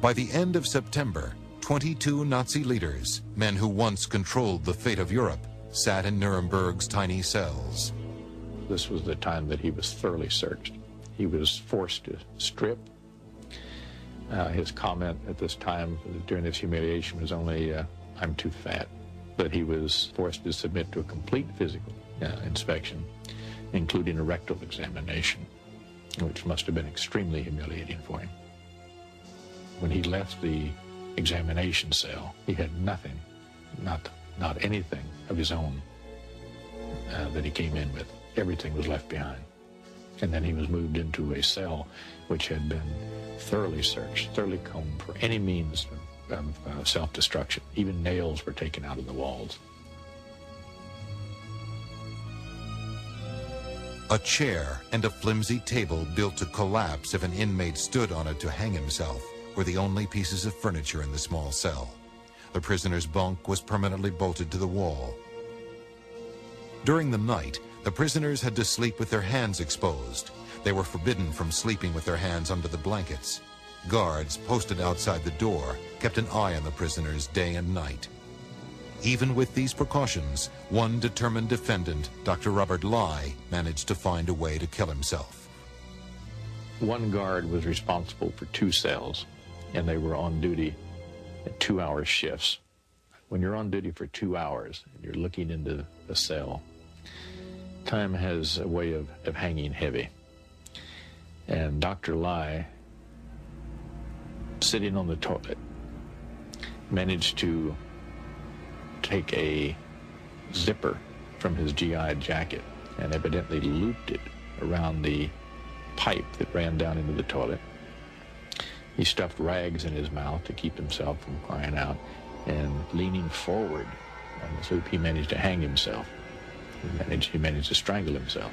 By the end of September, 22 Nazi leaders, men who once controlled the fate of Europe, sat in Nuremberg's tiny cells. This was the time that he was thoroughly searched. He was forced to strip. His comment at this time during this humiliation was only, "I'm too fat." But he was forced to submit to a complete physical inspection, including a rectal examination, which must have been extremely humiliating for him. When he left the examination cell, he had nothing, not anything of his own that he came in with. Everything was left behind. And then he was moved into a cell which had been thoroughly searched, thoroughly combed for any means of self-destruction. Even nails were taken out of the walls. A chair and a flimsy table built to collapse if an inmate stood on it to hang himself were the only pieces of furniture in the small cell. The prisoner's bunk was permanently bolted to the wall. During the night, the prisoners had to sleep with their hands exposed. They were forbidden from sleeping with their hands under the blankets. Guards posted outside the door kept an eye on the prisoners day and night. Even with these precautions, one determined defendant, Dr. Robert Lai, managed to find a way to kill himself. One guard was responsible for 2 cells, and they were on duty at 2-hour shifts. When you're on duty for 2 hours and you're looking into a cell, time has a way of hanging heavy. And Dr. Lai, sitting on the toilet, managed to take a zipper from his GI jacket and evidently looped it around the pipe that ran down into the toilet. He stuffed rags in his mouth to keep himself from crying out, and leaning forward on this loop, he managed to hang himself. He managed to strangle himself.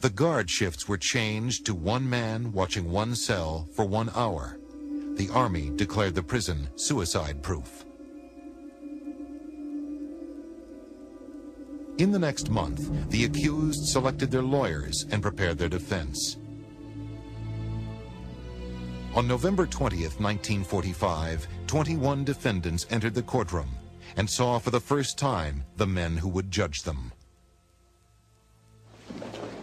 The guard shifts were changed to one man watching one cell for 1 hour. The army declared the prison suicide-proof. In the next month, the accused selected their lawyers and prepared their defense. On November 20th, 1945, 21 defendants entered the courtroom and saw for the first time the men who would judge them.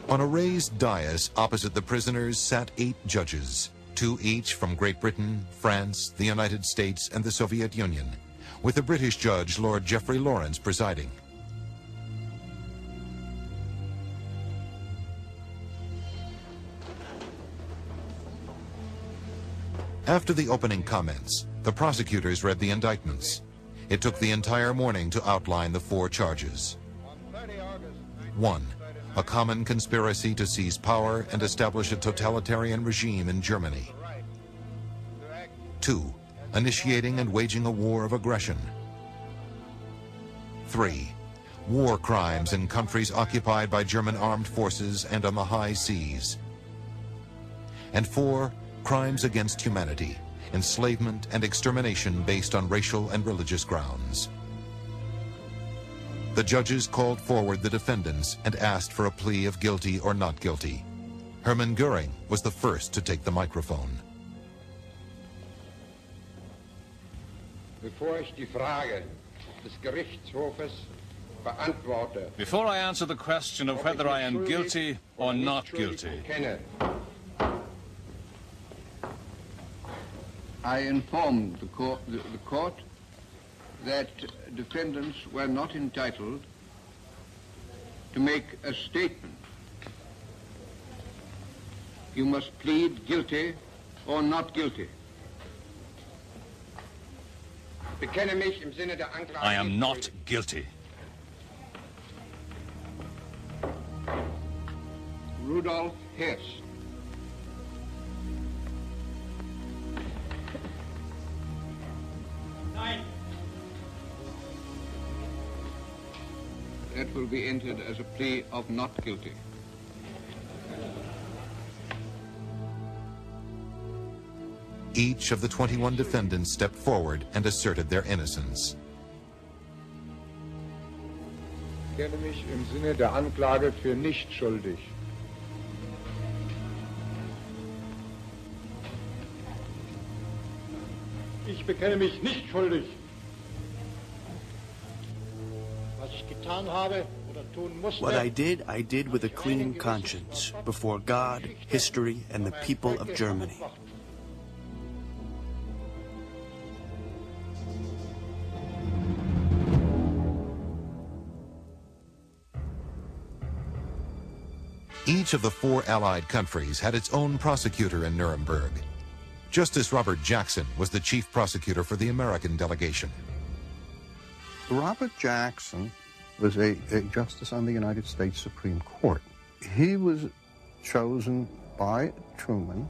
On a raised dais opposite the prisoners sat 8 judges, 2 each from Great Britain, France, the United States, and the Soviet Union, with the British judge, Lord Geoffrey Lawrence, presiding. After the opening comments, the prosecutors read the indictments. It took the entire morning to outline the 4 charges. 1. A common conspiracy to seize power and establish a totalitarian regime in Germany. 2. Initiating and waging a war of aggression. 3. War crimes in countries occupied by German armed forces and on the high seas. And 4. Crimes against humanity, enslavement and extermination based on racial and religious grounds. The judges called forward the defendants and asked for a plea of guilty or not guilty. Hermann Göring was the first to take the microphone. Before I answer the question of whether I am guilty or not guilty, I informed the court that defendants were not entitled to make a statement. You must plead guilty or not guilty. I am not guilty. Rudolf Hess. That will be entered as a plea of not guilty. Each of the 21 defendants stepped forward and asserted their innocence. Ich kenne mich im Sinne der Anklage für nicht schuldig. Ich bekenne mich nicht schuldig. Was ich getan habe oder tun musste. What I did with a clean conscience before God, history, and the people of Germany. Each of the 4 Allied countries had its own prosecutor in Nuremberg. Justice Robert Jackson was the chief prosecutor for the American delegation. Robert Jackson was a justice on the United States Supreme Court. He was chosen by Truman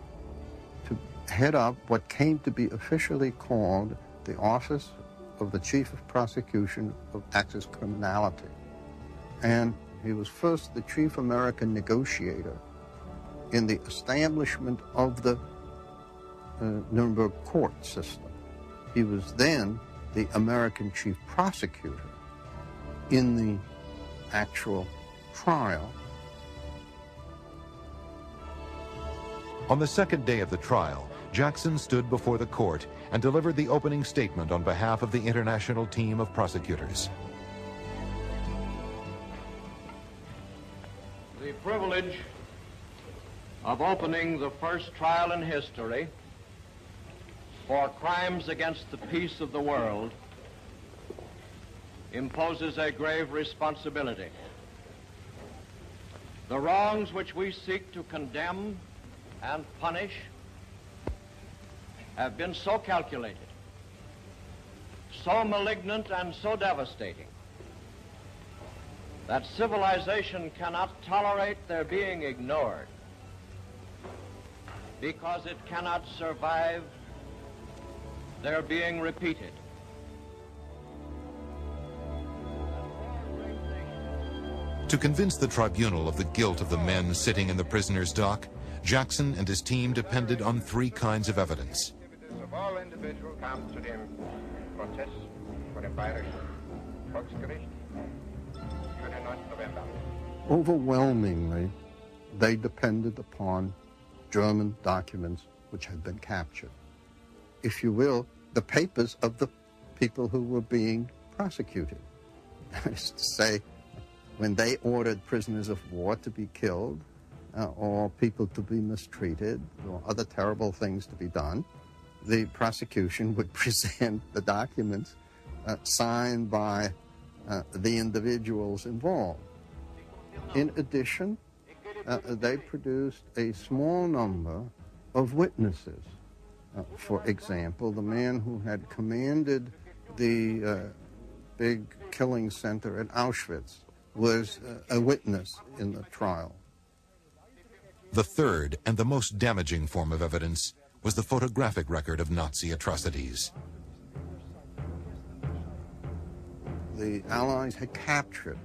to head up what came to be officially called the Office of the Chief of Prosecution of Axis Criminality. And he was first the chief American negotiator in the establishment of the Nuremberg court system. He was then the American chief prosecutor in the actual trial. On the second day of the trial, Jackson stood before the court and delivered the opening statement on behalf of the international team of prosecutors. The privilege of opening the first trial in history for crimes against the peace of the world imposes a grave responsibility. The wrongs which we seek to condemn and punish have been so calculated, so malignant, and so devastating that civilization cannot tolerate their being ignored, because it cannot survive their being repeated. To convince the tribunal of the guilt of the men sitting in the prisoner's dock, Jackson and his team depended on 3 kinds of evidence. Of all individuals kam zu dem Prozess vor dem Bayerischen Volksgericht für den 9. November. Overwhelmingly, they depended upon German documents which had been captured. If you will, the papers of the people who were being prosecuted. That is to say, when they ordered prisoners of war to be killed, or people to be mistreated, or other terrible things to be done, the prosecution would present the documents signed by the individuals involved. In addition, they produced a small number of witnesses. For example, the man who had commanded the big killing center at Auschwitz was a witness in the trial. The third and the most damaging form of evidence was the photographic record of Nazi atrocities. The Allies had captured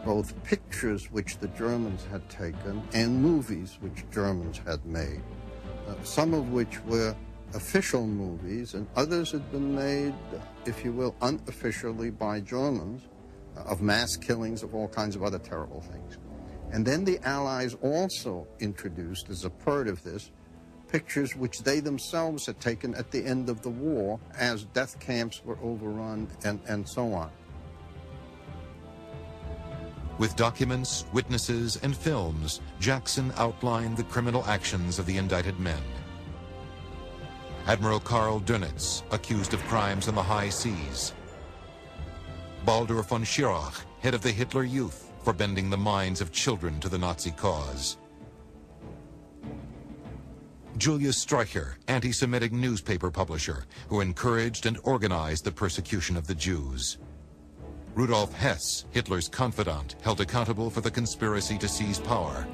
both pictures which the Germans had taken and movies which Germans had made, some of which were official movies and others had been made, if you will, unofficially by Germans, of mass killings, of all kinds of other terrible things. And then the Allies also introduced, as a part of this, pictures which they themselves had taken at the end of the war as death camps were overrun and so on. With documents, witnesses, and films, Jackson outlined the criminal actions of the indicted men. Admiral Karl Dönitz, accused of crimes on the high seas. Baldur von Schirach, head of the Hitler Youth, for bending the minds of children to the Nazi cause. Julius Streicher, anti-Semitic newspaper publisher, who encouraged and organized the persecution of the Jews. Rudolf Hess, Hitler's confidant, held accountable for the conspiracy to seize power.